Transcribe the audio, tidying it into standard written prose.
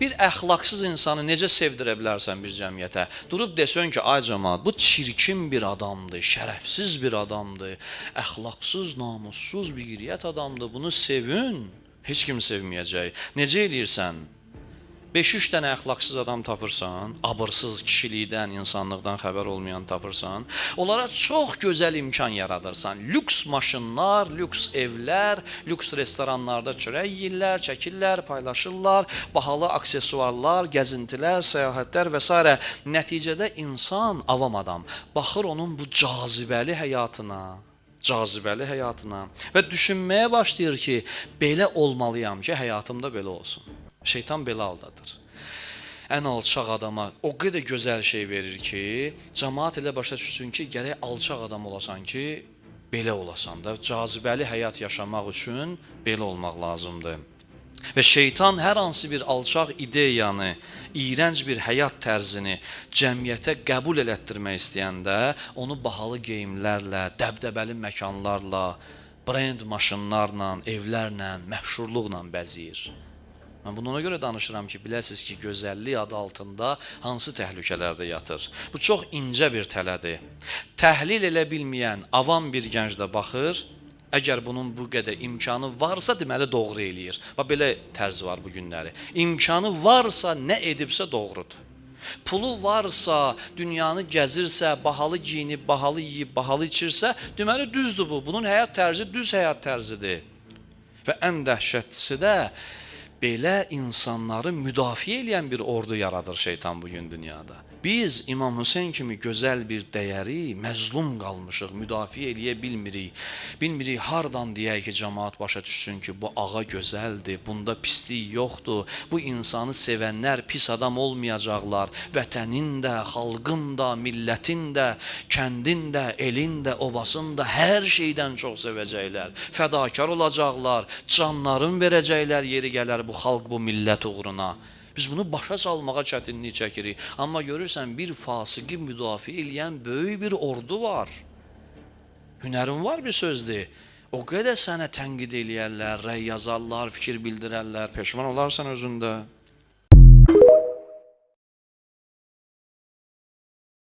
Bir əxlaqsız insanı necə sevdirə bilərsən bir cəmiyyətə? Durub desən ki, ay cəmaət, bu çirkin bir adamdır, şərəfsiz bir adamdır, əxlaqsız, namussuz bir qiriyyət adamdır, bunu sevin. Heç kim sevməyəcək. Necə eləyirsən? 5-3 dənə əxlaqsız adam tapırsan, abırsız kişilikdən, insanlıqdan xəbər olmayan tapırsan, onlara çox gözəl imkan yaradırsan. Lüks maşınlar, lüks evlər, lüks restoranlarda çörək yeyirlər, çəkirlər, paylaşırlar, bahalı aksesuarlar, gəzintilər, səyahətlər və s. Nəticədə insan, avam adam, baxır onun bu cazibəli həyatına və düşünməyə başlayır ki, belə olmalıyam ki, həyatımda belə olsun. Şeytan belə aldadır. Ən alçaq adama o qədər gözəl şey verir ki, cəmaət elə başa düşsün ki, gərək alçaq adam olasan ki, belə olasan da, cazibəli həyat yaşamaq üçün belə olmaq lazımdır. Və şeytan hər hansı bir alçaq ideyanı, iyrənc bir həyat tərzini cəmiyyətə qəbul elətdirmək istəyəndə, onu bahalı geyimlərlə, dəbdəbəli məkanlarla, brend maşınlarla, evlərlə, məşhurluqla bəzəyir. Mən bunu ona görə danışıram ki, biləsiniz ki, gözəllik adı altında hansı təhlükələrdə yatır. Bu çox incə bir tələdir. Təhlil elə bilməyən avam bir gənc də baxır, əgər bunun bu qədər imkanı varsa, deməli doğru eləyir. Bax, belə tərzi var bu günləri. İmkanı varsa, nə edibsə doğrudur. Pulu varsa, dünyanı gəzirsə, bahalı giyinib, bahalı yeyib, bahalı içirsə, deməli düzdür bu. Bunun həyat tərzi düz həyat tərzidir. Və ən dəhşətlisi də, belə insanları müdafiə edən bir ordu yaradır şeytan bugün dünyada. Biz İmam Hüseyn kimi gözəl bir dəyəri məzlum qalmışıq, müdafiə eləyə bilmirik. Bilmirik hardan deyək ki, cəmaət başa düşsün ki, bu ağa gözəldir, bunda pislik yoxdur. Bu insanı sevənlər pis adam olmayacaqlar. Vətənin də, xalqın da, millətin də, kəndin də, elin də, obasın da hər şeydən çox sevəcəklər. Fədakar olacaqlar, canlarını verəcəklər yeri gələr bu xalq, bu millət uğruna. Biz bunu başa salmağa çətinlik çəkirik. Amma görürsən, bir fasiqi müdafiə eləyən böyük bir ordu var. Hünərin var bir sözdür. O qədər sənə tənqid eləyərlər, rəy yazarlar, fikir bildirərlər, peşman olarsan özündə.